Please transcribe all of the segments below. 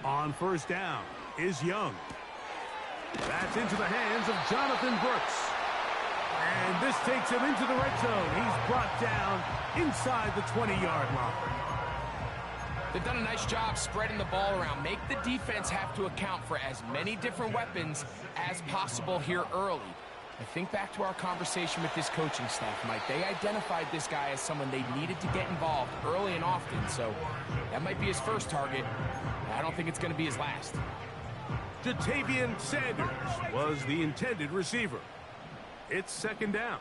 On first down is Young. That's into the hands of Jonathan Brooks. And this takes him into the red zone. He's brought down inside the 20-yard line. They've done a nice job spreading the ball around. Make the defense have to account for as many different weapons as possible here early. I think back to our conversation with this coaching staff, Mike. They identified this guy as someone they needed to get involved early and often, so that might be his first target. I don't think it's going to be his last. Jatavian Sanders was the intended receiver. It's second down.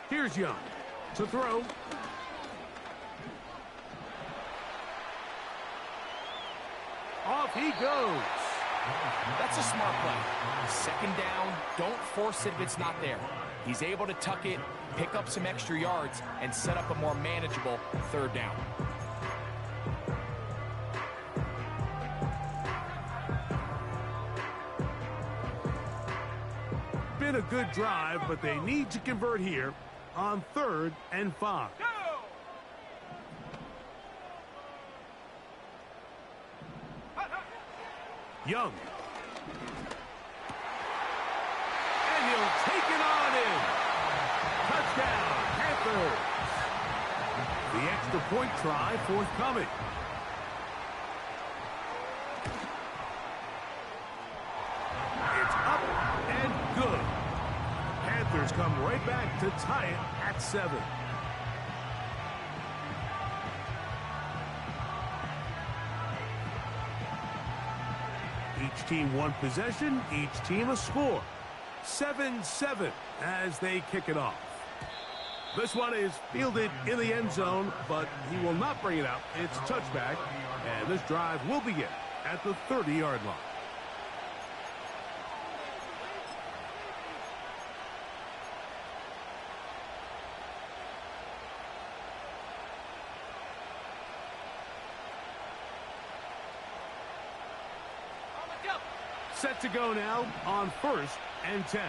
Here's Young to throw. Off he goes. That's a smart play. Second down, don't force it if it's not there. He's able to tuck it, pick up some extra yards, and set up a more manageable third down. Been a good drive, but they need to convert here on 3rd and 5. Young. And he'll take it on in. Touchdown, Panthers. The extra point try forthcoming. It's up and good. Panthers come right back to tie it at 7. Each team one possession, each team a score. 7-7 as they kick it off. This one is fielded in the end zone, but he will not bring it out. It's touchback, and this drive will begin at the 30-yard line. Set to go now on 1st and 10.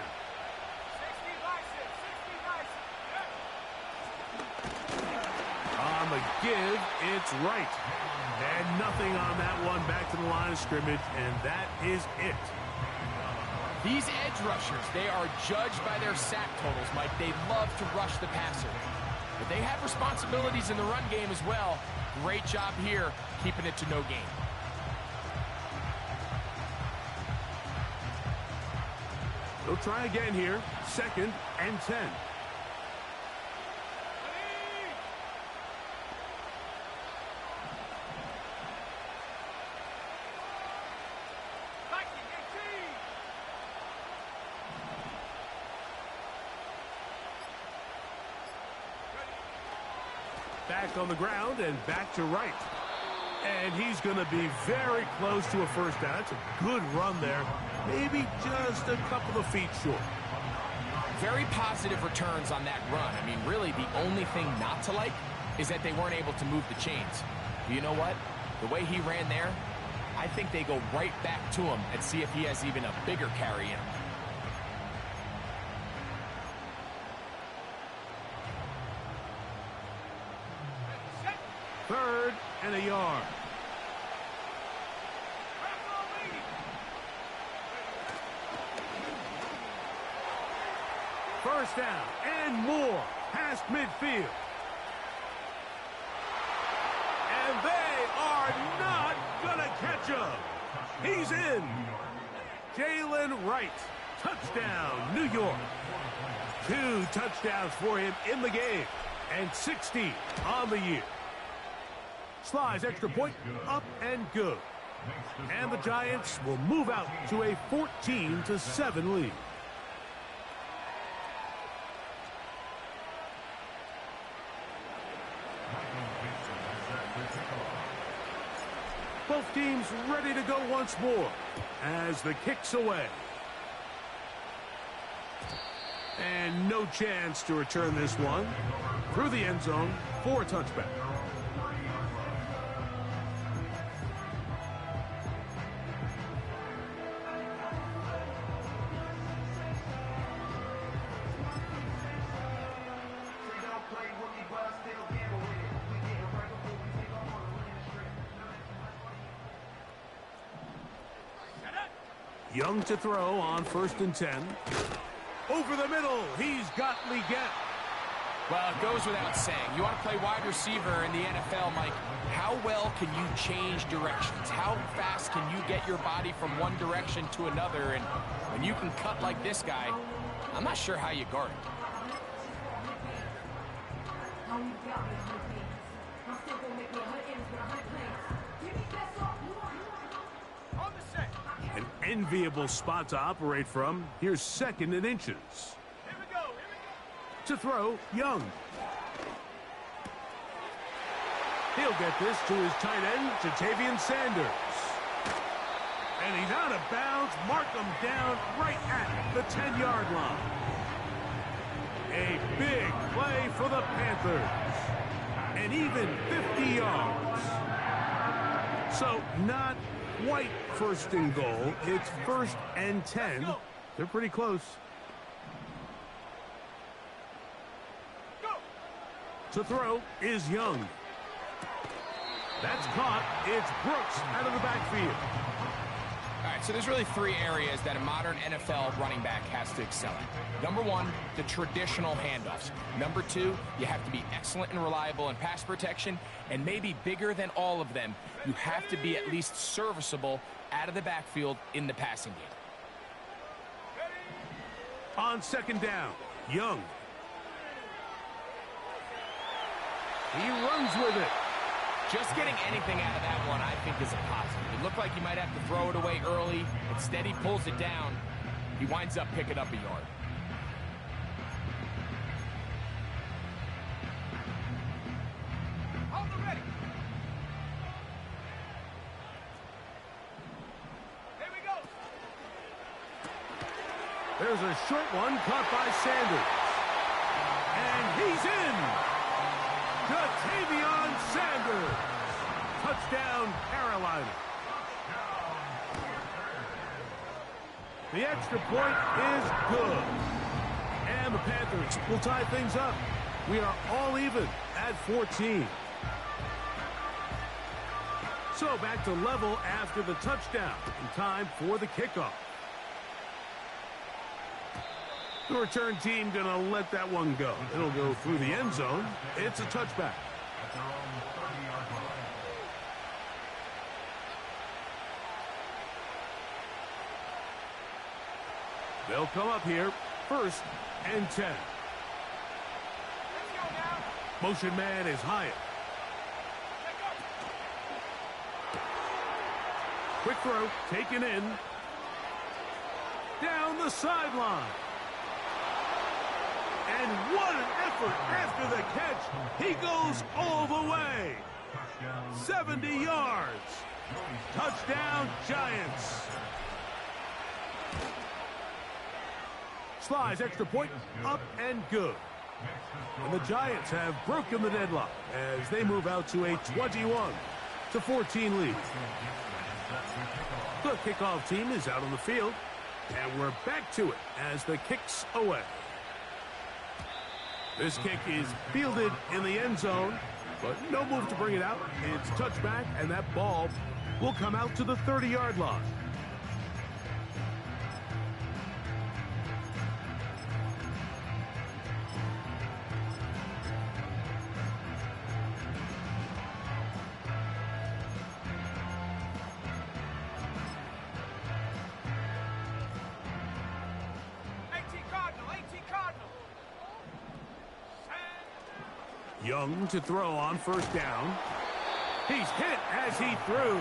On the give, it's right. And nothing on that one, back to the line of scrimmage, and that is it. These edge rushers, they are judged by their sack totals, Mike. They love to rush the passer. But they have responsibilities in the run game as well. Great job here, keeping it to no gain. They'll try again here. 2nd and 10. Back on the ground and back to right. And he's going to be very close to a first down. That's a good run there. Maybe just a couple of feet short. Very positive returns on that run. I mean, really, the only thing not to like is that they weren't able to move the chains. But you know what? The way he ran there, I think they go right back to him and see if he has even a bigger carry in him. Third and a yard. First down and more past midfield. And they are not going to catch him. He's in. Jalen Wright. Touchdown, New York. 2 touchdowns for him in the game. And 60 on the year. Slides extra point, up and good. And the Giants will move out to a 14-7 lead. Both teams ready to go once more as the kick's away. And no chance to return this one through the end zone for a touchback. Young to throw on 1st and 10. Over the middle, he's got Leggett. Well, it goes without saying. You want to play wide receiver in the NFL, Mike. How well can you change directions? How fast can you get your body from one direction to another? And when you can cut like this guy, I'm not sure how you guard it. An enviable spot to operate from. Here's 2nd and inches. Here we go. To throw, Young. He'll get this to his tight end, Ja'Tavion Sanders. And he's out of bounds. Mark him down right at the 10-yard line. A big play for the Panthers. And even 50 yards. So not quite 1st and goal. It's 1st and 10. They're pretty close. To throw is Young. That's caught. It's Brooks out of the backfield. All right, so there's really 3 areas that a modern NFL running back has to excel at. Number 1, the traditional handoffs. Number 2, you have to be excellent and reliable in pass protection. And maybe bigger than all of them, you have to be at least serviceable out of the backfield in the passing game. On 2nd down, Young. He runs with it. Just getting anything out of that one, I think, is a positive. It looked like he might have to throw it away early. Instead, he pulls it down. He winds up picking up a yard. Hold the ready. Here we go. There's a short one caught by Sanders. And he's in. Ja'Tavion Sanders. Touchdown, Carolina. The extra point is good. And the Panthers will tie things up. We are all even at 14. So back to level after the touchdown. And time for the kickoff. The return team going to let that one go. It'll go through the end zone. It's a touchback. They'll come up here, 1st and 10. Motion man is Hyatt. Quick throw, taken in. Down the sideline. And what an effort after the catch. He goes all the way. 70 yards. Touchdown, Giants. Slides extra point, up and good. And the Giants have broken the deadlock as they move out to a 21-14 lead. The kickoff team is out on the field, and we're back to it as the kick's away. This kick is fielded in the end zone, but no move to bring it out. It's touchback, and that ball will come out to the 30-yard line. Young to throw on 1st down. He's hit as he threw.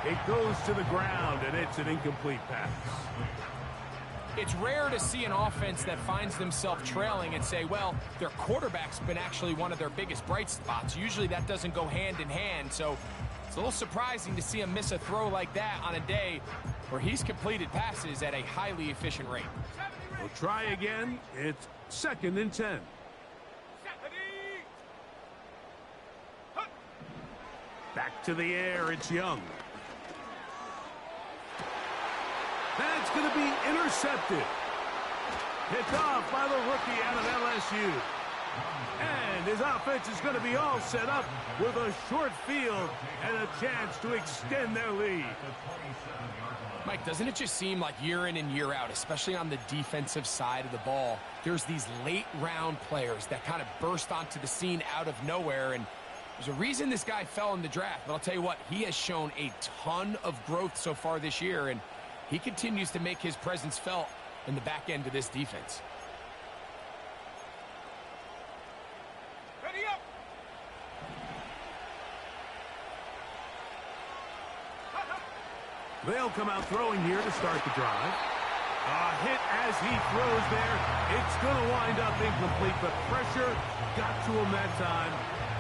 It goes to the ground, and it's an incomplete pass. It's rare to see an offense that finds themselves trailing and say, well, their quarterback's been actually one of their biggest bright spots. Usually that doesn't go hand in hand, so it's a little surprising to see him miss a throw like that on a day where he's completed passes at a highly efficient rate. We'll try again. It's 2nd and 10. Back to the air, it's Young. That's going to be intercepted. Picked off by the rookie out of LSU. And his offense is going to be all set up with a short field and a chance to extend their lead. Mike, doesn't it just seem like year in and year out, especially on the defensive side of the ball, there's these late-round players that kind of burst onto the scene out of nowhere, and there's a reason this guy fell in the draft, but I'll tell you what, he has shown a ton of growth so far this year, and he continues to make his presence felt in the back end of this defense. Ready up. They'll come out throwing here to start the drive. A hit as he throws there. It's going to wind up incomplete, but pressure got to him that time,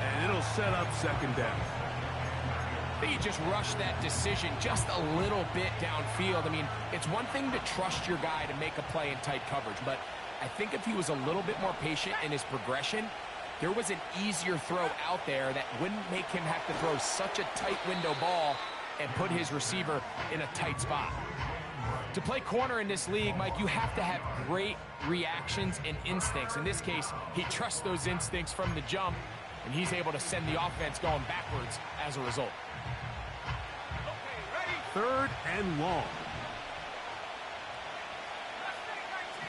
and it'll set up second down. I think you just rushed that decision just a little bit downfield. I mean, it's one thing to trust your guy to make a play in tight coverage, but I think if he was a little bit more patient in his progression, there was an easier throw out there that wouldn't make him have to throw such a tight window ball and put his receiver in a tight spot. To play corner in this league, Mike, you have to have great reactions and instincts. In this case, he trusts those instincts from the jump, and he's able to send the offense going backwards as a result. Okay, ready. Third and long. Left leg 19.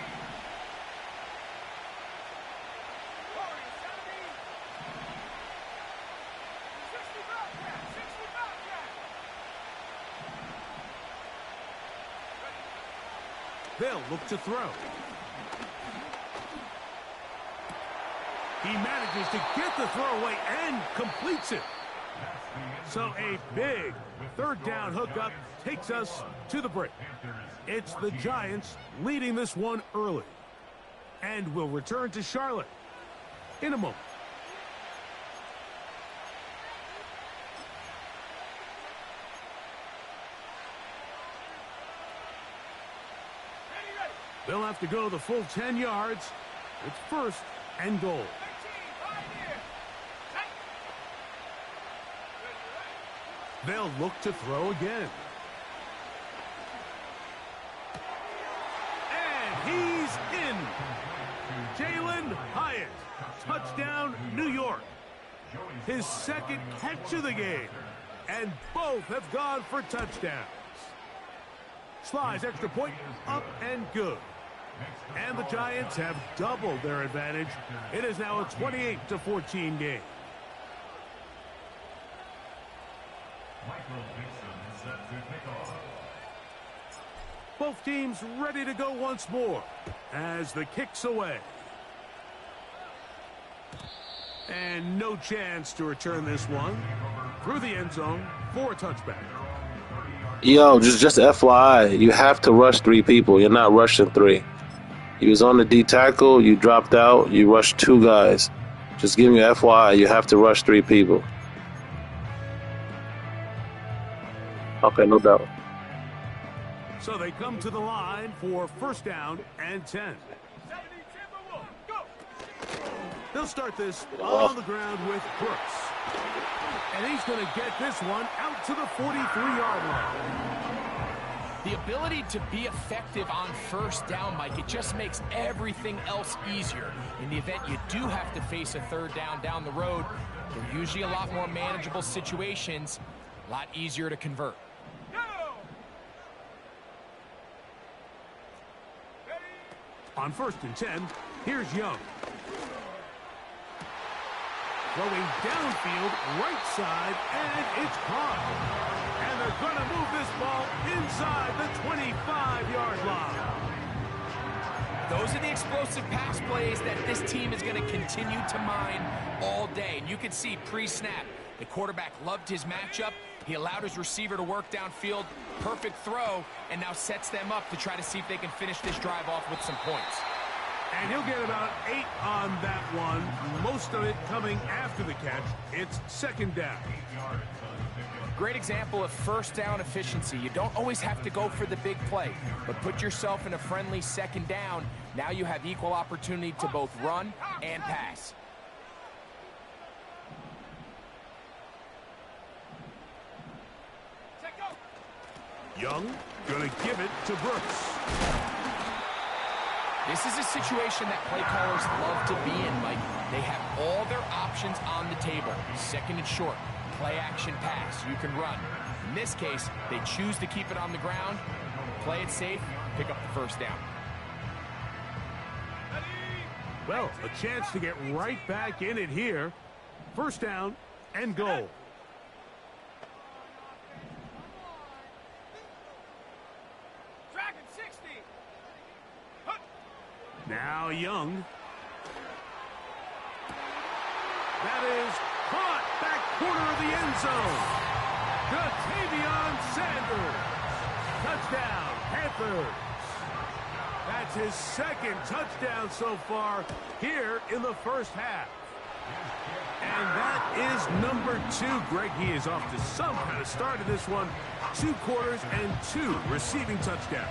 Corey, 70. 65 Jack. 65 Jack. They'll look to throw. He manages to get the throw away and completes it. So a big third down hookup takes us to the break. It's the Giants leading this one early. And we'll return to Charlotte in a moment. Ready, ready. They'll have to go the full 10 yards. It's first and goal. 19, 5 here. Tight. Ready, ready. They'll look to throw again. And he's in. Jalen Hyatt. Touchdown, New York. His second catch of the game. And both have gone for touchdowns. Slice extra point, up and good. And the Giants have doubled their advantage. It is now a 28-14 game. Both teams ready to go once more as the kick's away. And no chance to return this one through the end zone for a touchback. Yo, just FYI, you have to rush 3 people. You're not rushing 3. You was on the D tackle, you dropped out, you rushed 2 guys. Just giving you FYI, you have to rush 3 people. Okay, no doubt. So they come to the line for first down and 10. 70 Timberwolves. Go. They'll start this on the ground with Brooks. And he's going to get this one out to the 43-yard line. The ability to be effective on first down, Mike, it just makes everything else easier. In the event you do have to face a third down the road, they're usually a lot more manageable situations, a lot easier to convert. Go. Ready. On first and 10, here's Young. Throwing downfield, right side, and it's caught. And they're going to move this ball inside the 25-yard line. Those are the explosive pass plays that this team is going to continue to mine all day. And you can see pre-snap, the quarterback loved his matchup. He allowed his receiver to work downfield, perfect throw, and now sets them up to try to see if they can finish this drive off with some points. And he'll get about 8 on that one, most of it coming after the catch. It's second down. Great example of first down efficiency. You don't always have to go for the big play, but put yourself in a friendly second down. Now you have equal opportunity to both run and pass. Check go. Young going to give it to Brooks. This is a situation that play callers love to be in, Mike. They have all their options on the table. Second and short. play action pass. You can run. In this case, they choose to keep it on the ground, play it safe, pick up the first down. Well, a chance to get right back in it here. First down and goal. Dragon 60. Now Young. That is caught back corner of the end zone. Ja'Tavion Sanders. Touchdown, Panthers. That's his second touchdown so far here in the first half. And that is number 2. Greg, he is off to some kind of start in this one. 2 quarters and 2 receiving touchdowns.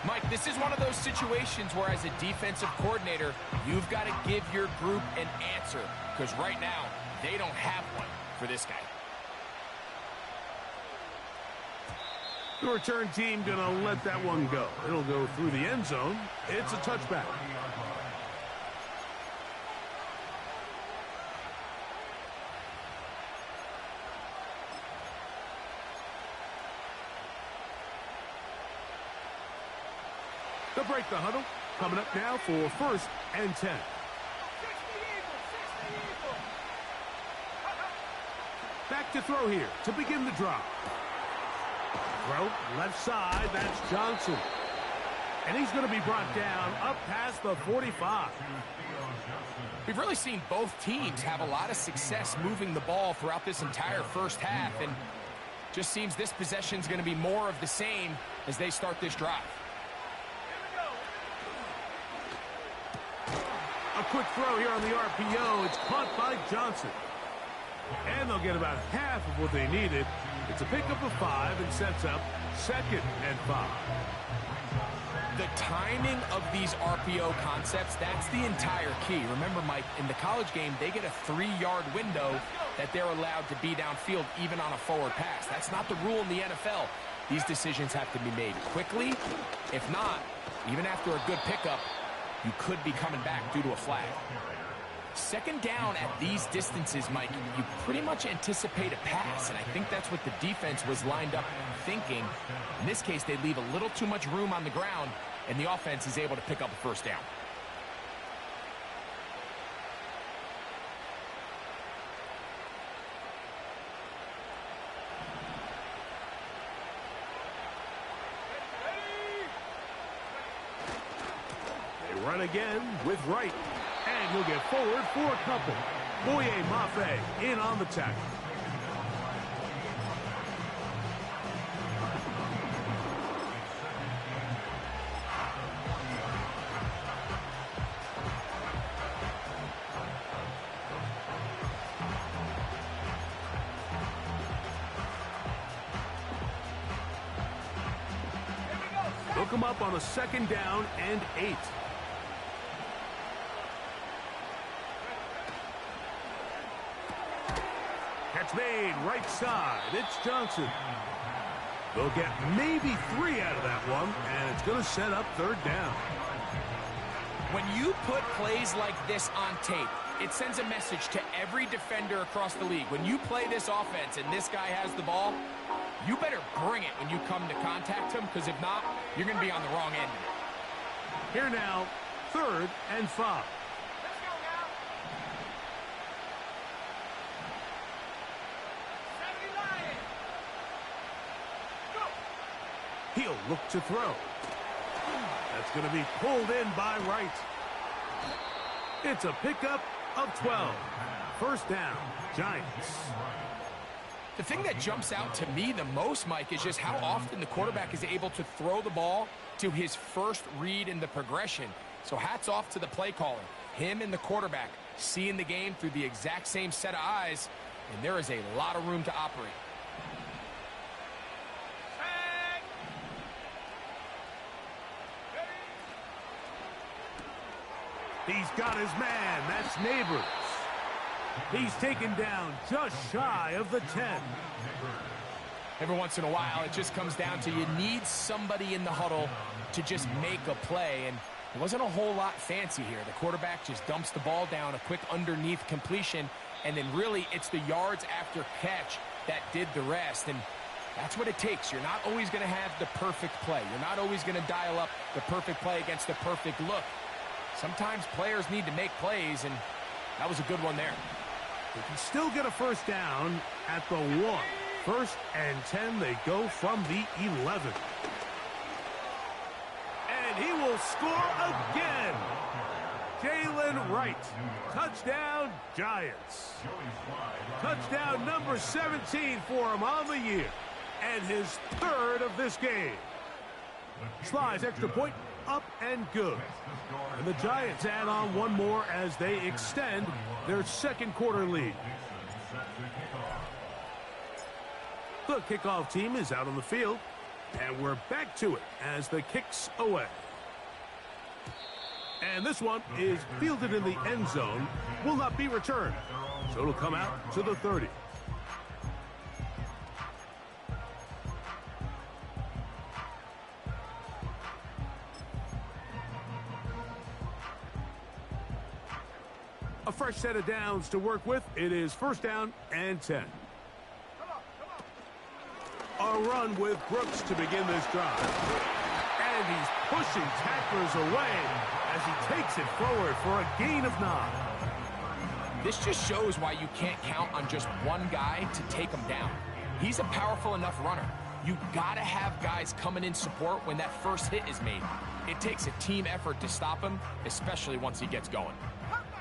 Mike, this is one of those situations where as a defensive coordinator, you've got to give your group an answer. Because right now, they don't have one for this guy. The return team going to let that one go. It'll go through the end zone. It's a touchback. They'll break the huddle. Coming up now for first and 10. 60 Eagles, 60 Eagles. Back to throw here to begin the drop. Throw left side. That's Johnson. And he's going to be brought down up past the 45. We've really seen both teams have a lot of success moving the ball throughout this entire first half. And just seems this possession's going to be more of the same as they start this drive. A quick throw here on the RPO. It's caught by Johnson. And they'll get about half of what they needed. It's a pickup of 5 and sets up second and 5. The timing of these RPO concepts, that's the entire key. Remember, Mike, in the college game, they get a 3-yard window that they're allowed to be downfield even on a forward pass. That's not the rule in the NFL. These decisions have to be made quickly. If not, even after a good pickup, you could be coming back due to a flag. Second down at these distances, Mike, you pretty much anticipate a pass, and I think that's what the defense was lined up thinking. In this case, they leave a little too much room on the ground, and the offense is able to pick up a first down. Run again with Wright. And he'll get forward for a couple. Boye Mafe in on the tackle. They'll come up on a second down and 8. Catch made right side. It's Johnson. They'll get maybe 3 out of that one, and it's going to set up third down. When you put plays like this on tape, it sends a message to every defender across the league. When you play this offense and this guy has the ball, you better bring it when you come to contact him, because if not, you're going to be on the wrong end of it. Here now, third and 5. Let's go now. 79. Go. He'll look to throw. That's going to be pulled in by Wright. It's a pickup of 12. First down, Giants. The thing that jumps out to me the most, Mike, is just how often the quarterback is able to throw the ball to his first read in the progression. So hats off to the play caller. Him and the quarterback seeing the game through the exact same set of eyes, and there is a lot of room to operate. Tag. He's got his man. That's Neighbors. He's taken down just shy of the 10. Every once in a while, it just comes down to you need somebody in the huddle to just make a play, and it wasn't a whole lot fancy here. The quarterback just dumps the ball down, a quick underneath completion, and then really it's the yards after catch that did the rest. And that's what it takes. You're not always going to have the perfect play. You're not always going to dial up the perfect play against the perfect look. Sometimes players need to make plays, and that was a good one there. They can still get a first down at the 1. 1st and 10, they go from the 11. And he will score again. Jalen Wright. Touchdown, Giants. Touchdown number 17 for him on the year. And his 3rd of this game. Slides extra point, up and good. And the Giants add on one more as they extend their 2nd quarter lead. The kickoff team is out on the field, and we're back to it as the kick's away. And this one is fielded in the end zone, will not be returned, so it'll come out to the 30. A fresh set of downs to work with. It is 1st down and 10. A run with Brooks to begin this drive. And he's pushing tacklers away as he takes it forward for a gain of 9. This just shows why you can't count on just one guy to take him down. He's a powerful enough runner. You gotta have guys coming in support when that first hit is made. It takes a team effort to stop him, especially once he gets going.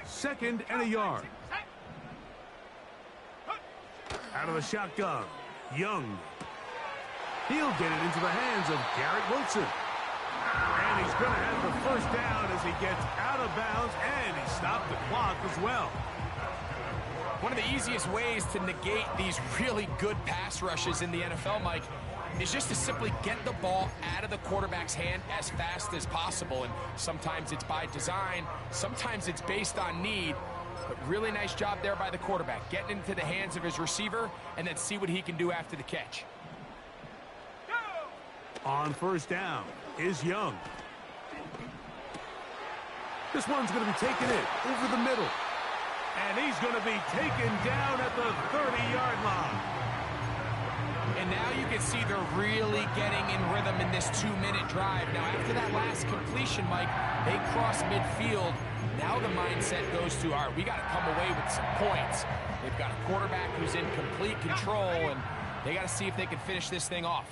2nd and a yard. Out of the shotgun, Young. He'll get it into the hands of Garrett Wilson. And he's going to have the first down as he gets out of bounds, and he stopped the clock as well. One of the easiest ways to negate these really good pass rushes in the NFL, Mike, is just to simply get the ball out of the quarterback's hand as fast as possible. And sometimes it's by design, sometimes it's based on need. But really nice job there by the quarterback, getting into the hands of his receiver and then see what he can do after the catch. On 1st down is Young. This one's going to be taken in over the middle. And he's going to be taken down at the 30-yard line. And now you can see they're really getting in rhythm in this 2-minute drive. Now, after that last completion, Mike, they cross midfield. Now the mindset goes to, all right, we got to come away with some points. They've got a quarterback who's in complete control, and they got to see if they can finish this thing off.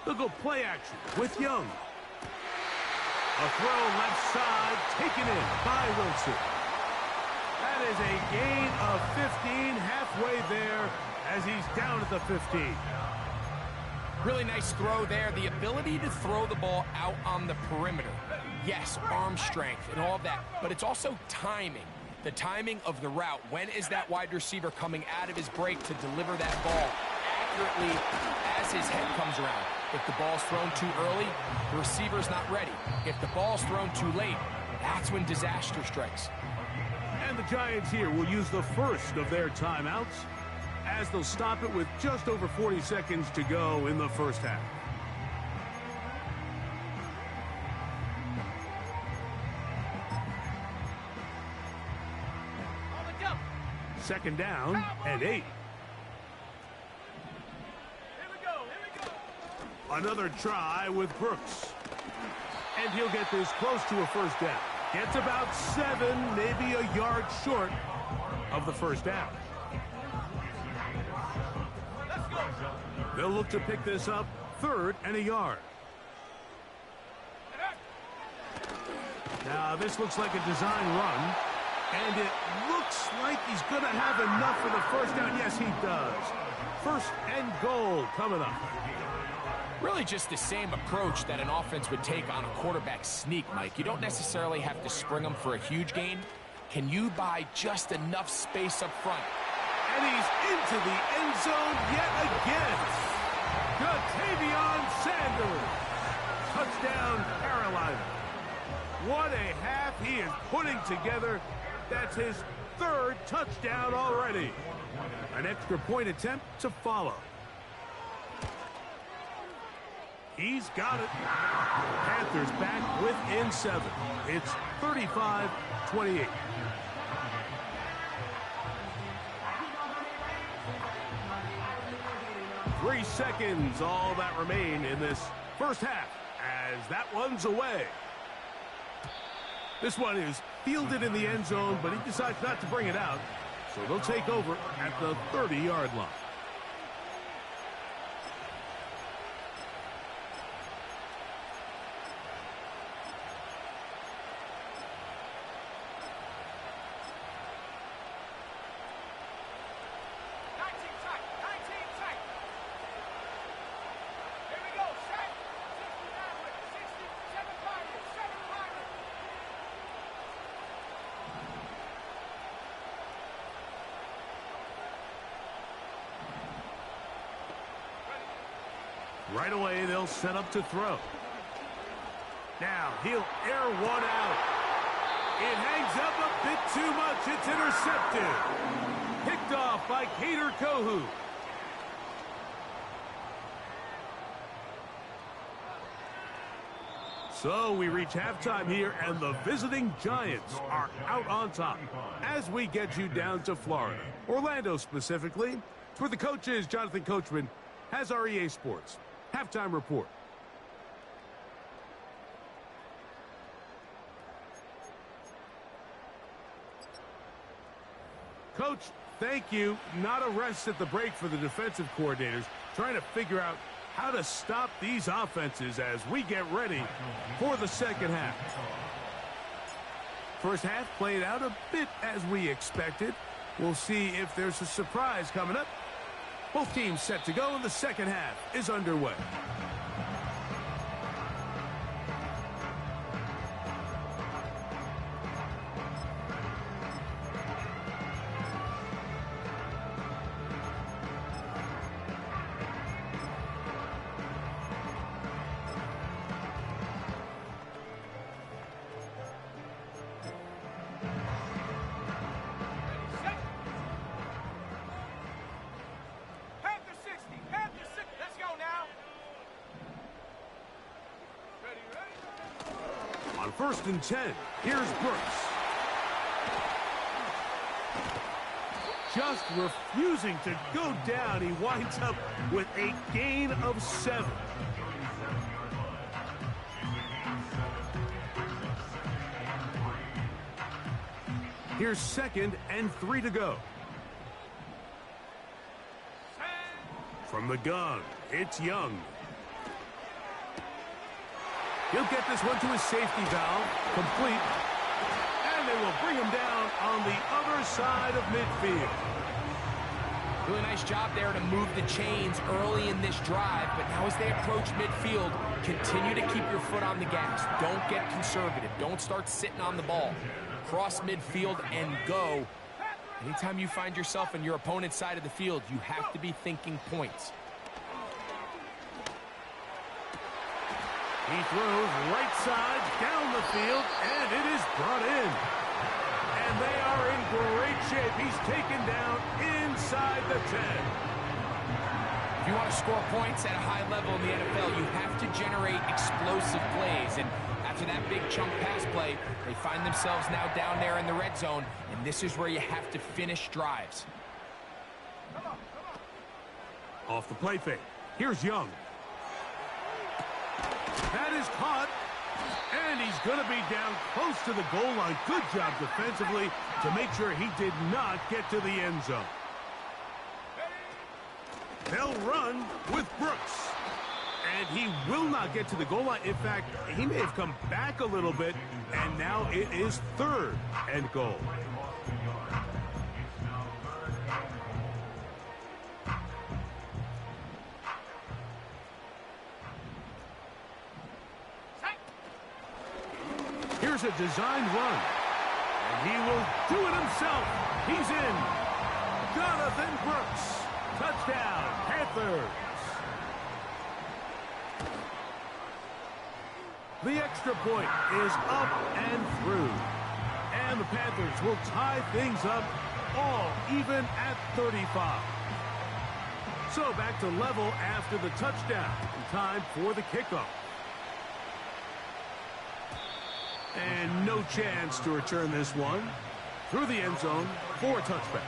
They'll go play action with Young. A throw left side, taken in by Wilson. That is a gain of 15, halfway there as he's down at the 15. Really nice throw there. The ability to throw the ball out on the perimeter. Yes, arm strength and all of that, but it's also timing. The timing of the route. When is that wide receiver coming out of his break to deliver that ball accurately as his head comes around? If the ball's thrown too early, the receiver's not ready. If the ball's thrown too late, that's when disaster strikes. And the Giants here will use the first of their timeouts as they'll stop it with just over 40 seconds to go in the first half. Second down and 8. Another try with Brooks. And he'll get this close to a first down. Gets about 7, maybe a yard short of the first down. They'll look to pick this up 3rd and a yard. Now this looks like a design run. And it looks like he's going to have enough for the first down. Yes, he does. 1st and goal coming up. Really just the same approach that an offense would take on a quarterback sneak, Mike. You don't necessarily have to spring them for a huge gain. Can you buy just enough space up front? And he's into the end zone yet again. Ja'Tavion Sanders. Touchdown, Carolina. What a half he is putting together. That's his 3rd touchdown already. An extra point attempt to follow. He's got it. Panthers back within 7. It's 35-28. Three seconds, all that remain in this first half as that one's away. This one is fielded in the end zone, but he decides not to bring it out. So they'll take over at the 30-yard line. Right away, they'll set up to throw. Now, he'll air one out. It hangs up a bit too much. It's intercepted. Picked off by Kader Kohu. So we reach halftime here, and the visiting Giants are out on top as we get you down to Florida. Orlando specifically. For the coaches, Jonathan Coachman has our EA Sports Halftime Report. Coach, thank you. Not a rest at the break for the defensive coordinators, trying to figure out how to stop these offenses as we get ready for the second half. First half played out a bit as we expected. We'll see if there's a surprise coming up. Both teams set to go, and the second half is underway. On 1st and 10, here's Brooks. Just refusing to go down. He winds up with a gain of 7. Here's 2nd and 3 to go. From the gun, it's Young. He'll get this one to his safety valve, complete, and they will bring him down on the other side of midfield. Really nice job there to move the chains early in this drive, but now as they approach midfield, continue to keep your foot on the gas. Don't get conservative. Don't start sitting on the ball. Cross midfield and go. Anytime you find yourself on your opponent's side of the field, you have to be thinking points. He throws right side down the field, and it is brought in. And they are in great shape. He's taken down inside the 10. If you want to score points at a high level in the NFL, you have to generate explosive plays. And after that big chunk pass play, they find themselves now down there in the red zone, and this is where you have to finish drives. Off the play fake. Here's Young. That is caught, and he's going to be down close to the goal line. Good job defensively to make sure he did not get to the end zone. They'll run with Brooks, and he will not get to the goal line. In fact, he may have come back a little bit, and now it is 3rd and goal. Here's a designed run, and he will do it himself. He's in. Jonathan Brooks. Touchdown, Panthers. The extra point is up and through. And the Panthers will tie things up all even at 35. So back to level after the touchdown. Time for the kickoff. And no chance to return this one. Through the end zone for a touchback.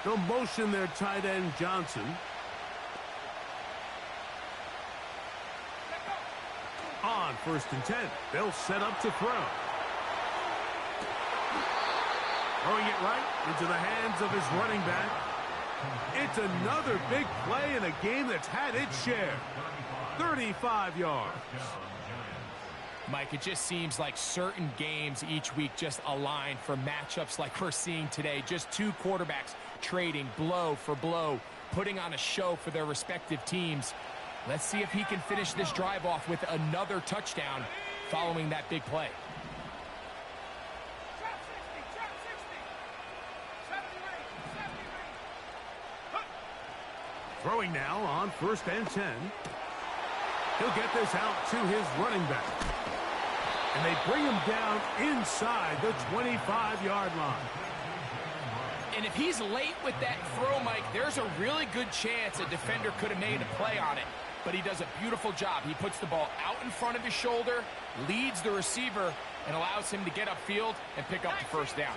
They'll motion their tight end, Johnson. On 1st and 10, they'll set up to throw. Throwing it right into the hands of his running back. It's another big play in a game that's had its share. 35 yards. Mike, it just seems like certain games each week just align for matchups like we're seeing today. Just two quarterbacks trading blow for blow, putting on a show for their respective teams. Let's see if he can finish this drive off with another touchdown following that big play. Throwing now on 1st and 10. He'll get this out to his running back. And they bring him down inside the 25-yard line. And if he's late with that throw, Mike, there's a really good chance a defender could have made a play on it. But he does a beautiful job. He puts the ball out in front of his shoulder, leads the receiver, and allows him to get upfield and pick up the first down.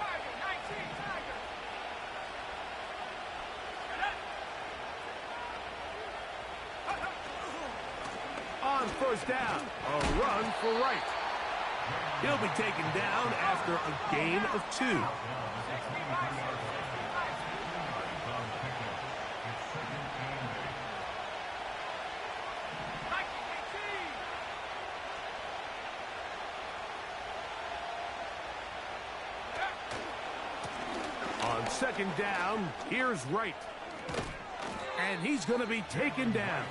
On 1st down, a run for right. He'll be taken down after a gain of 2. On 2nd down, here's Wright. And he's going to be taken down.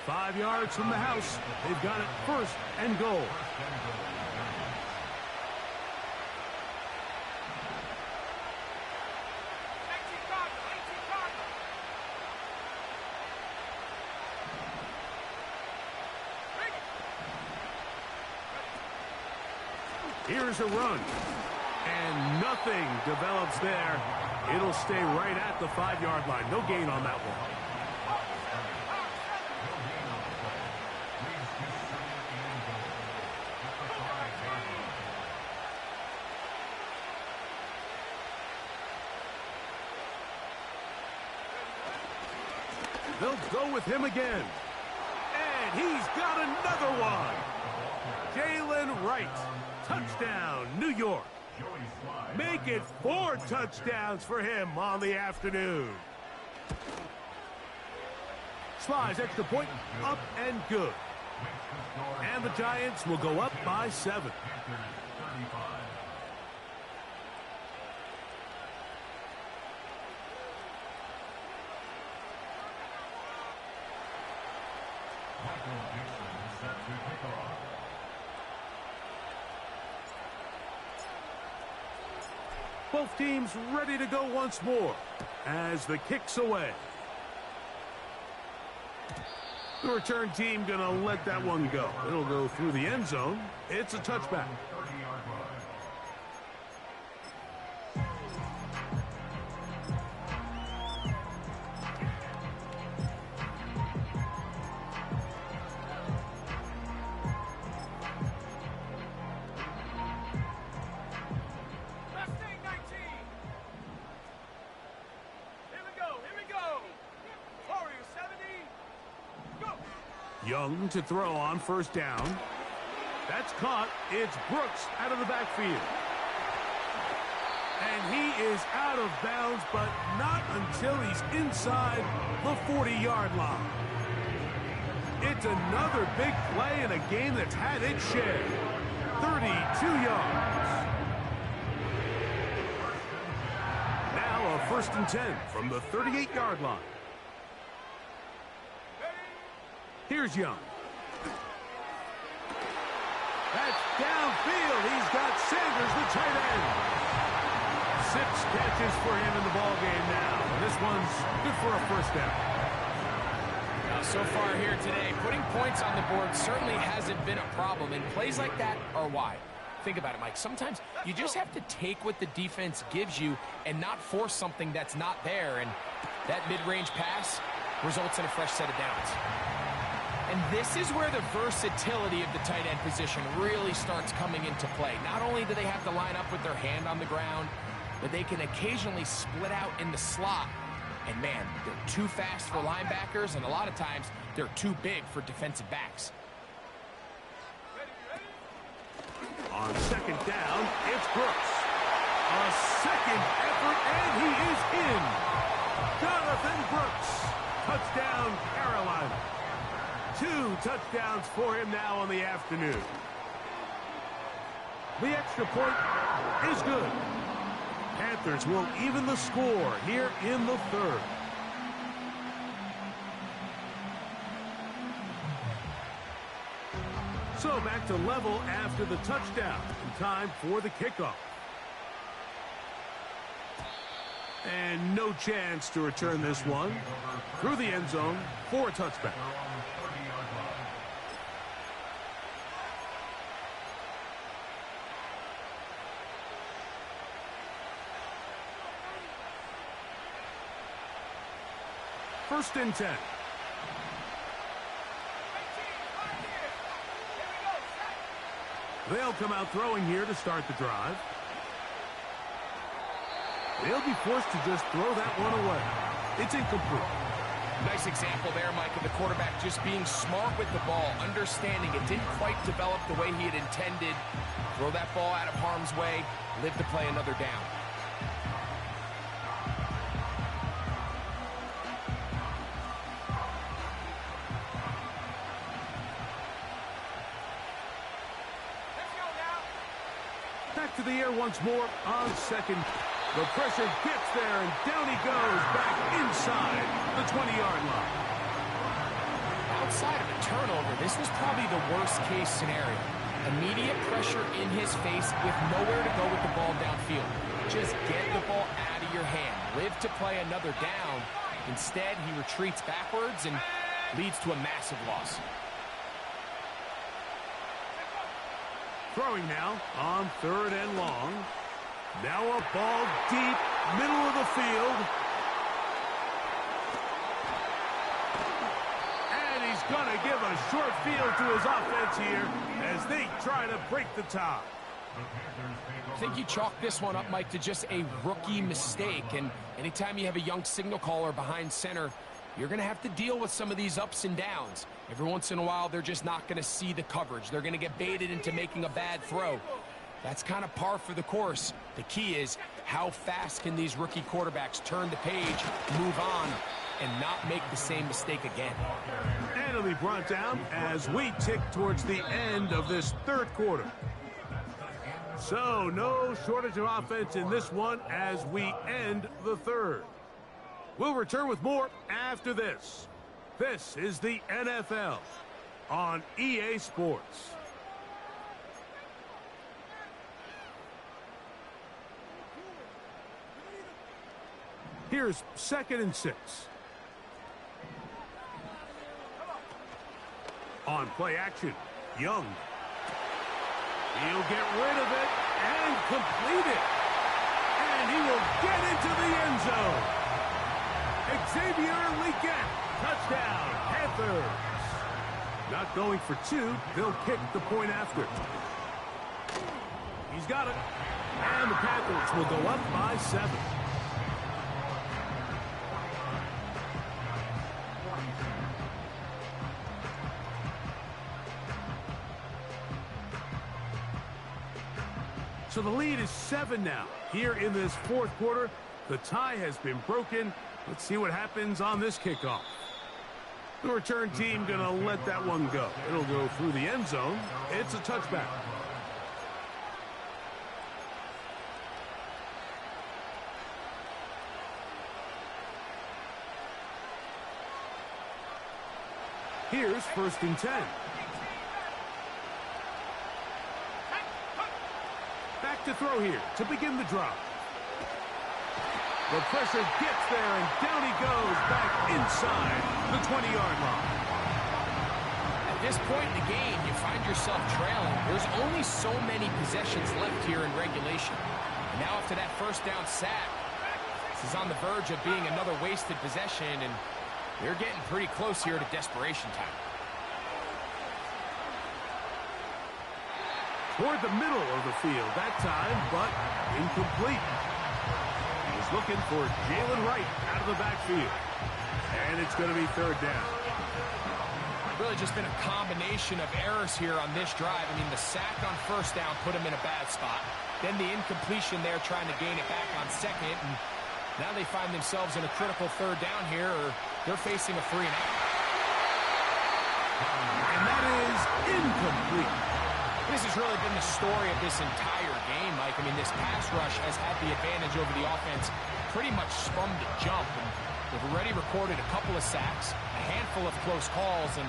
5 yards from the house. They've got it 1st and goal. Here's a run. And nothing develops there. It'll stay right at the 5-yard line. No gain on that one. They'll go with him again. And he's got another one. Jalen Wright. Touchdown, New York. Make it 4 touchdowns for him on the afternoon. Slides extra point, up and good. And the Giants will go up by 7. Both teams ready to go once more as the kick's away. The return team gonna let that one go. It'll go through the end zone. It's a touchback. Young to throw on 1st down. That's caught. It's Brooks out of the backfield. And he is out of bounds, but not until he's inside the 40-yard line. It's another big play in a game that's had its share. 32 yards. Now a 1st and 10 from the 38-yard line. Here's Young. That's downfield. He's got Sanders, the tight end. 6 catches for him in the ballgame now. And this one's good for a first down. Now, so far here today, putting points on the board certainly hasn't been a problem, and plays like that are why. Think about it, Mike. Sometimes you just have to take what the defense gives you and not force something that's not there, and that mid-range pass results in a fresh set of downs. And this is where the versatility of the tight end position really starts coming into play. Not only do they have to line up with their hand on the ground, but they can occasionally split out in the slot. And man, they're too fast for linebackers, and a lot of times they're too big for defensive backs. On second down, it's Brooks. A second effort, and he is in. Jonathan Brooks. Touchdown, Carolina. 2 touchdowns for him now on the afternoon. The extra point is good. Panthers will even the score here in the third. So back to level after the touchdown. In time for the kickoff. And no chance to return this one through the end zone for a touchback. First and 10. They'll come out throwing here to start the drive. They'll be forced to just throw that one away. It's incomplete. Nice example there, Mike, of the quarterback just being smart with the ball, understanding it didn't quite develop the way he had intended. Throw that ball out of harm's way, live to play another down. Back to the air once more on second. The pressure gets there, and down he goes back inside the 20-yard line. Outside of a turnover, this was probably the worst-case scenario. Immediate pressure in his face with nowhere to go with the ball downfield. Just get the ball out of your hand. Live to play another down. Instead, he retreats backwards and leads to a massive loss. Throwing now on third and long. Now a ball deep, middle of the field. And he's going to give a short field to his offense here as they try to break the tie. I think you chalk this one up, Mike, to just a rookie mistake. And anytime you have a young signal caller behind center, you're going to have to deal with some of these ups and downs. Every once in a while, they're just not going to see the coverage. They're going to get baited into making a bad throw. That's kind of par for the course. The key is how fast can these rookie quarterbacks turn the page, move on, and not make the same mistake again. And it'll be brought down as we tick towards the end of this third quarter. So no shortage of offense in this one as we end the third. We'll return with more after this. This is the NFL on EA Sports. Here's second and 6. On play action, Young. He'll get rid of it and complete it. And he will get into the end zone. Xavier Legette, touchdown, Panthers. Not going for 2, they'll kick the point after. He's got it. And the Panthers will go up by 7. So the lead is 7 now. Here in this fourth quarter, the tie has been broken. Let's see what happens on this kickoff. The return team going to let that one go. It'll go through the end zone. It's a touchback. Here's 1st and 10. Back to throw here to begin the drop. The pressure gets there, and down he goes back inside the 20-yard line. At this point in the game, you find yourself trailing. There's only so many possessions left here in regulation. And now after that 1st down sack, this is on the verge of being another wasted possession, and they're getting pretty close here to desperation time. Toward the middle of the field that time, but incomplete. He was looking for Jalen Wright out of the backfield. And it's going to be 3rd down. Really just been a combination of errors here on this drive. I mean, the sack on 1st down put him in a bad spot. Then the incompletion there trying to gain it back on 2nd. And now they find themselves in a critical 3rd down here, or they're facing a 3 and out. And that is incomplete. This has really been the story of this entire game, Mike. I mean, this pass rush has had the advantage over the offense pretty much from the jump. And they've already recorded a couple of sacks, a handful of close calls, and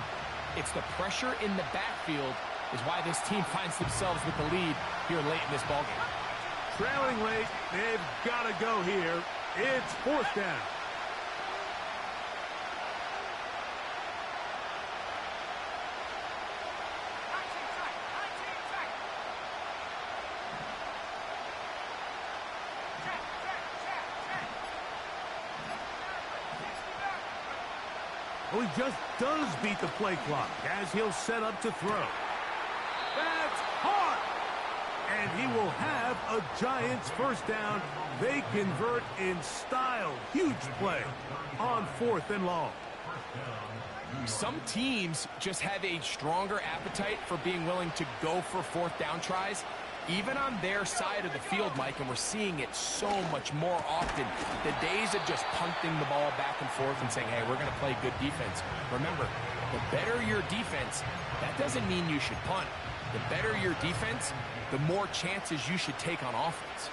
it's the pressure in the backfield is why this team finds themselves with the lead here late in this ballgame. Trailing late, they've got to go here. It's 4th down. Well, he just does beat the play clock as he'll set up to throw. That's hard! And he will have a Giants 1st down. They convert in style. Huge play on 4th and long. Some teams just have a stronger appetite for being willing to go for 4th down tries, even on their side of the field, Mike, and we're seeing it so much more often. The days of just punting the ball back and forth and saying, hey, we're going to play good defense. Remember, the better your defense, that doesn't mean you should punt. The better your defense, the more chances you should take on offense.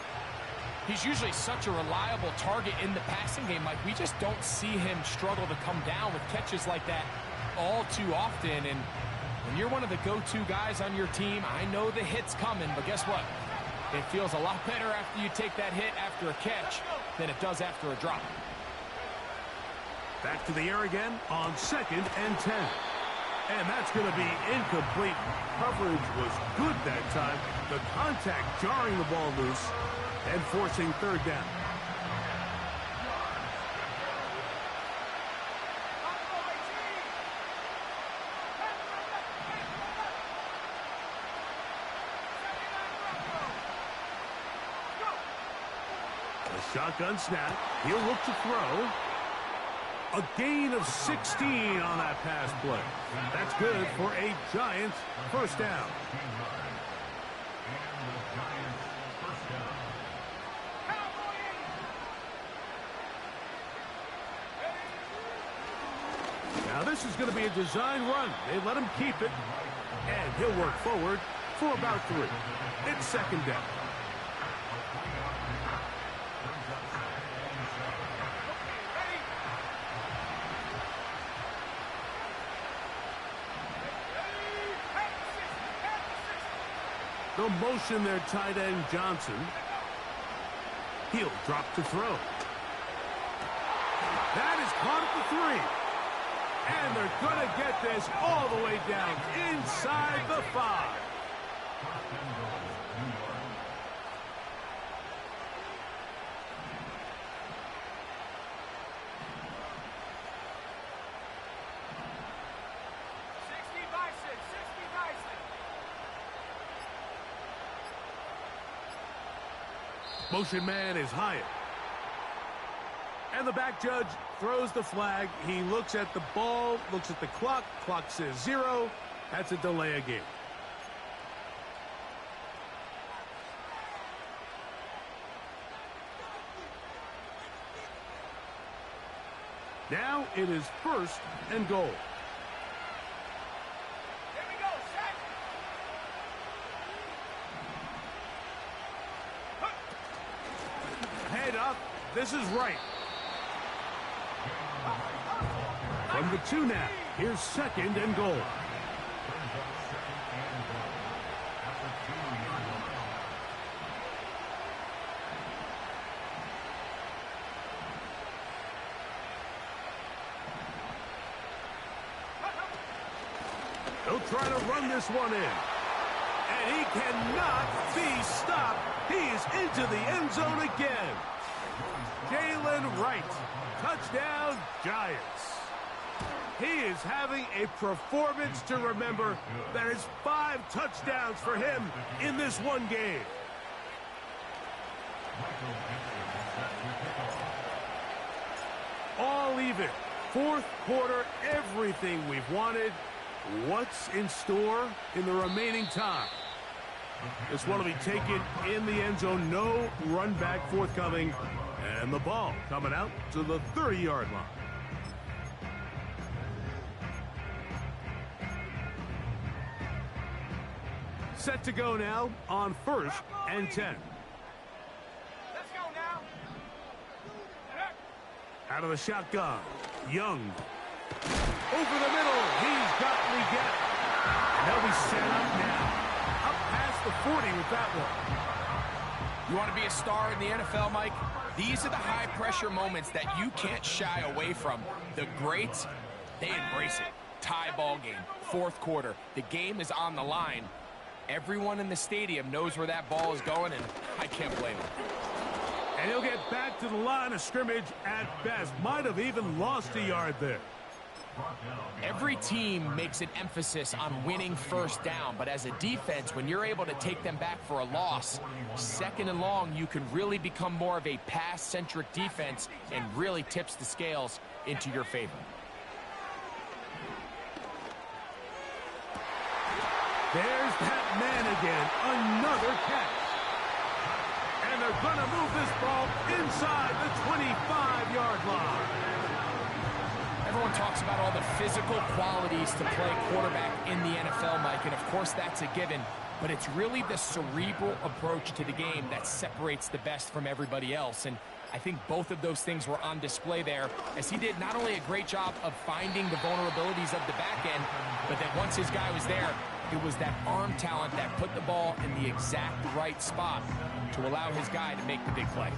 He's usually such a reliable target in the passing game, Mike. We just don't see him struggle to come down with catches like that all too often. And when you're one of the go-to guys on your team, I know the hit's coming, but guess what? It feels a lot better after you take that hit after a catch than it does after a drop. Back to the air again on 2nd and 10. And that's going to be incomplete. Coverage was good that time. The contact jarring the ball loose and forcing 3rd down. A shotgun snap. He'll look to throw. A gain of 16 on that pass play. That's good for a Giants 1st down. Now this is going to be a design run. They let him keep it. And he'll work forward for about 3. It's 2nd down. They'll motion their tight end Johnson. He'll drop to throw. That is caught at the 3. And they're going to get this all the way down inside the 5. Motion man is Hyatt. And the back judge throws the flag. He looks at the ball, looks at the clock. Clock says 0. That's a delay of game. Now it is 1st and goal. Head up. This is right. From the 2 now. Here's 2nd and goal. He'll try to run this one in. And he cannot be stopped. He's into the end zone again. Jalen Wright. Touchdown, Giants. He is having a performance to remember. That is 5 touchdowns for him in this one game. All even. 4th quarter, everything we've wanted. What's in store in the remaining time? This one will be taken in the end zone. No run back forthcoming. And the ball coming out to the 30-yard line. Set to go now on 1st and 10. Let's go now. Out of the shotgun. Young. Over the middle. He's got Leggett. And they'll be set up now. Up past the 40 with that one. You want to be a star in the NFL, Mike? These are the high-pressure moments that you can't shy away from. The greats, they embrace it. Tie ball game, 4th quarter. The game is on the line. Everyone in the stadium knows where that ball is going, and I can't blame them. And he'll get back to the line of scrimmage at best. Might have even lost a yard there. Every team makes an emphasis on winning 1st down, but as a defense, when you're able to take them back for a loss, 2nd and long, you can really become more of a pass-centric defense and really tips the scales into your favor. There's that man again. Another catch. And they're going to move this ball inside the 25-yard line. Everyone talks about all the physical qualities to play quarterback in the NFL, Mike, and of course that's a given, but it's really the cerebral approach to the game that separates the best from everybody else, and I think both of those things were on display there, as he did not only a great job of finding the vulnerabilities of the back end, but then once his guy was there, it was that arm talent that put the ball in the exact right spot to allow his guy to make the big play.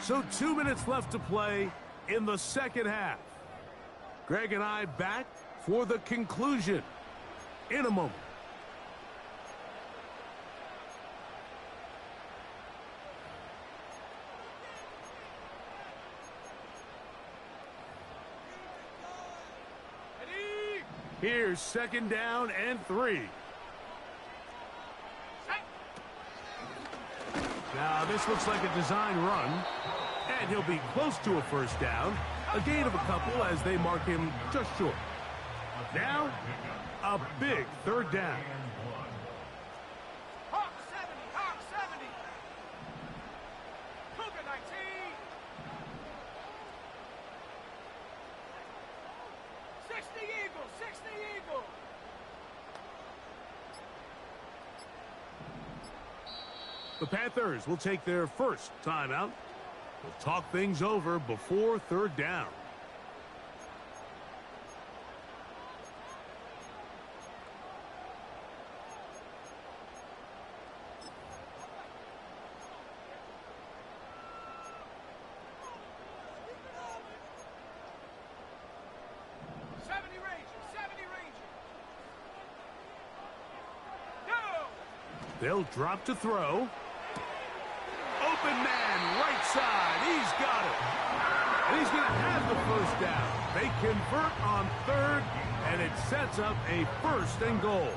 So 2 minutes left to play in the 2nd half. Greg and I back for the conclusion in a moment. Here's 2nd down and 3. Now this looks like a design run, and he'll be close to a 1st down. A gain of a couple as they mark him just short. Now, a big 3rd down. Hawk 70, Hawk 70. Cougar 19. Eagle, 60 Eagle. The Panthers will take their first timeout. We'll talk things over before 3rd down. They'll drop to throw. Open man, right side. He's got it. And he's going to have the 1st down. They convert on 3rd, and it sets up a 1st and goal.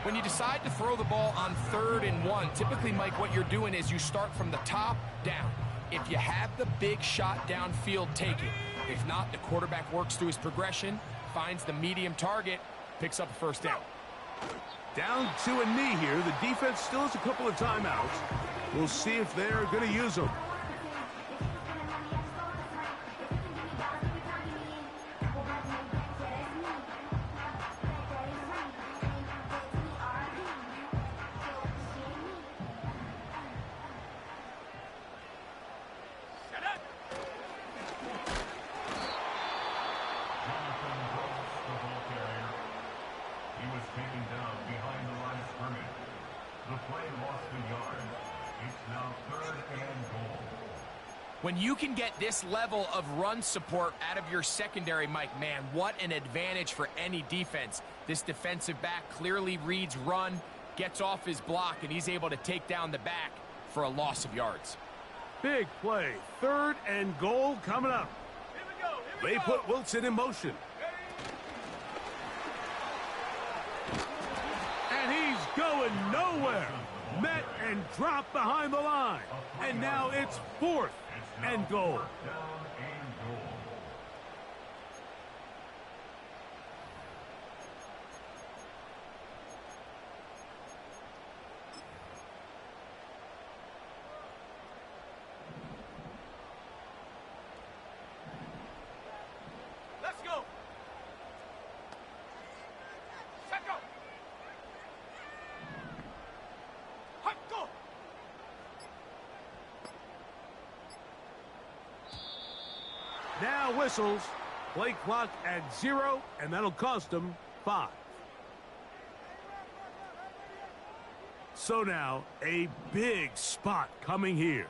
When you decide to throw the ball on 3rd and 1, typically, Mike, what you're doing is you start from the top down. If you have the big shot downfield, take it. If not, the quarterback works through his progression, finds the medium target, picks up a 1st down. Down to a knee here. The defense still has a couple of timeouts. We'll see if they're going to use them. was taken down behind the line of scrimmage. The play lost the yard. It's now 3rd and goal. When you can get this level of run support out of your secondary, Mike, man, what an advantage for any defense. This defensive back clearly reads run, gets off his block, and he's able to take down the back for a loss of yards. Big play. 3rd and goal coming up. They put Wilson in motion. And he's going nowhere. Met and dropped behind the line. And now it's 4th and goal. Let's go. Set go. Hot go. Now whistles. Play clock at 0, and that'll cost them 5. So now, a big spot coming here.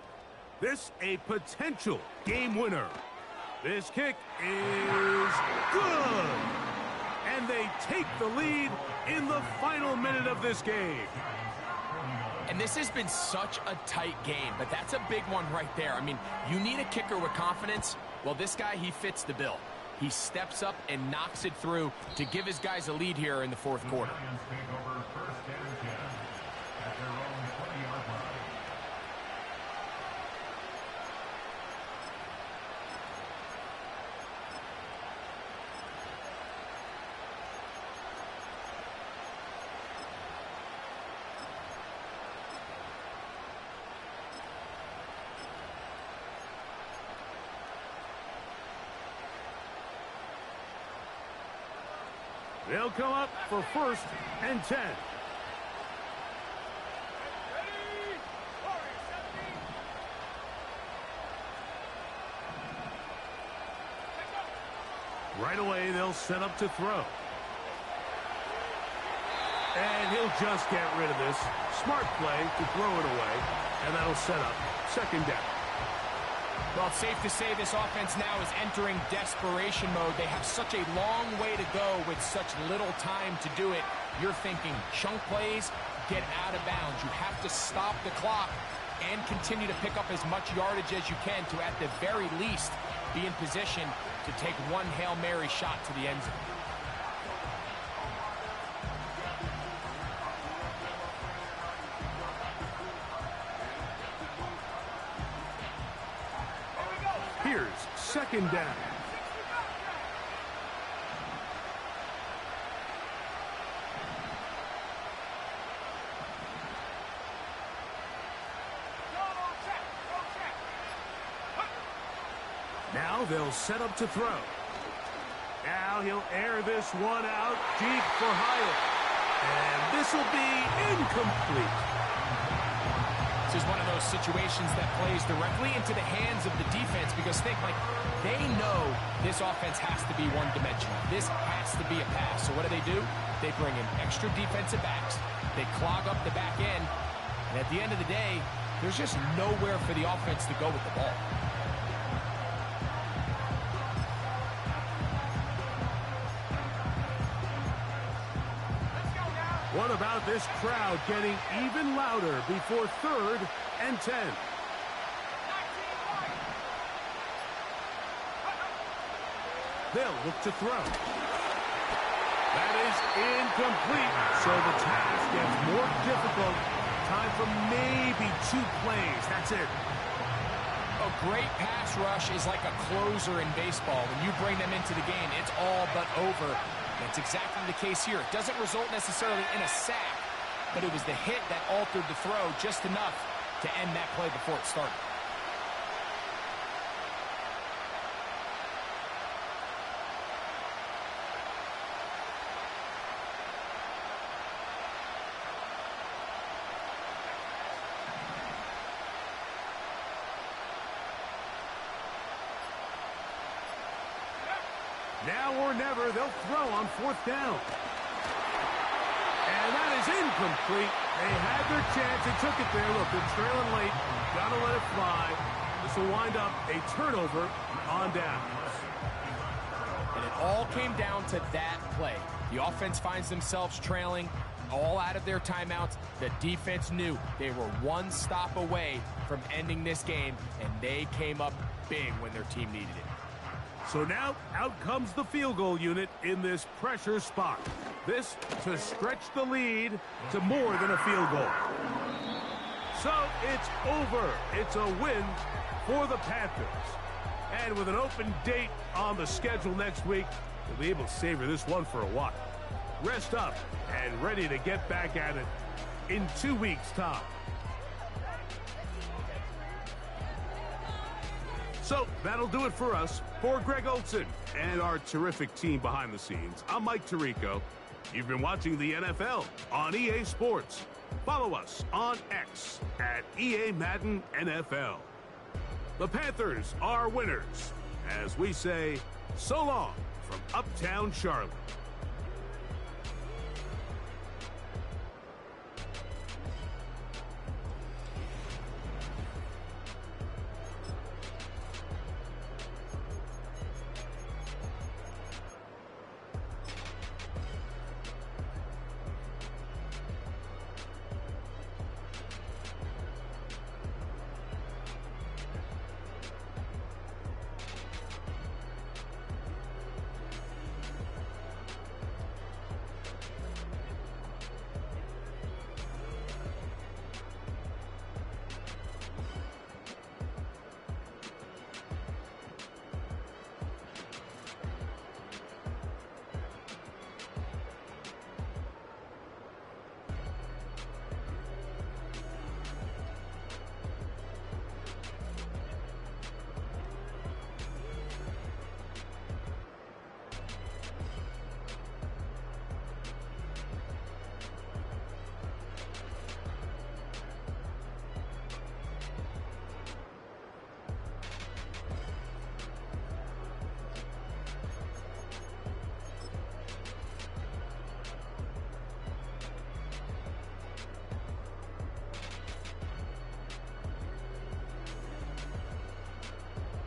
This a potential game winner. This kick is good. And they take the lead in the final minute of this game. And this has been such a tight game, but that's a big one right there. I mean, you need a kicker with confidence. Well, this guy, he fits the bill. He steps up and knocks it through to give his guys a lead here in the 4th quarter. They'll come up for 1st and 10. Right away, they'll set up to throw. And he'll just get rid of this. Smart play to throw it away. And that'll set up 2nd down. Well, it's safe to say this offense now is entering desperation mode. They have such a long way to go with such little time to do it. You're thinking chunk plays, get out of bounds. You have to stop the clock and continue to pick up as much yardage as you can to, at the very least, be in position to take one Hail Mary shot to the end zone. Here's 2nd down. Now they'll set up to throw. Now he'll air this one out deep for Hyatt. And this will be incomplete. This is one of those situations that plays directly into the hands of the defense because think, like, they know this offense has to be one-dimensional. This has to be a pass. So what do? They bring in extra defensive backs. They clog up the back end. And at the end of the day, there's just nowhere for the offense to go with the ball. What about this crowd getting even louder before 3rd and 10? They'll look to throw. That is incomplete, so the task gets more difficult. Time for maybe 2 plays. That's it. A great pass rush is like a closer in baseball. When you bring them into the game, it's all but over. That's exactly the case here. It doesn't result necessarily in a sack, but it was the hit that altered the throw just enough to end that play before it started. Now or never, they'll throw on 4th down. Incomplete. They had their chance. They took it there. Look, they're trailing late. Got to let it fly. This will wind up a turnover on downs. And it all came down to that play. The offense finds themselves trailing, all out of their timeouts. The defense knew they were one stop away from ending this game, and they came up big when their team needed it. So now, out comes the field goal unit in this pressure spot. This to stretch the lead to more than a field goal. So it's over. It's a win for the Panthers. And with an open date on the schedule next week, they'll be able to savor this one for a while. Rest up and ready to get back at it in 2 weeks' time. So that'll do it for us. For Greg Olson and our terrific team behind the scenes, I'm Mike Tirico. You've been watching the NFL on EA Sports. Follow us on X at EA Madden NFL. The Panthers are winners, as we say, so long from Uptown Charlotte.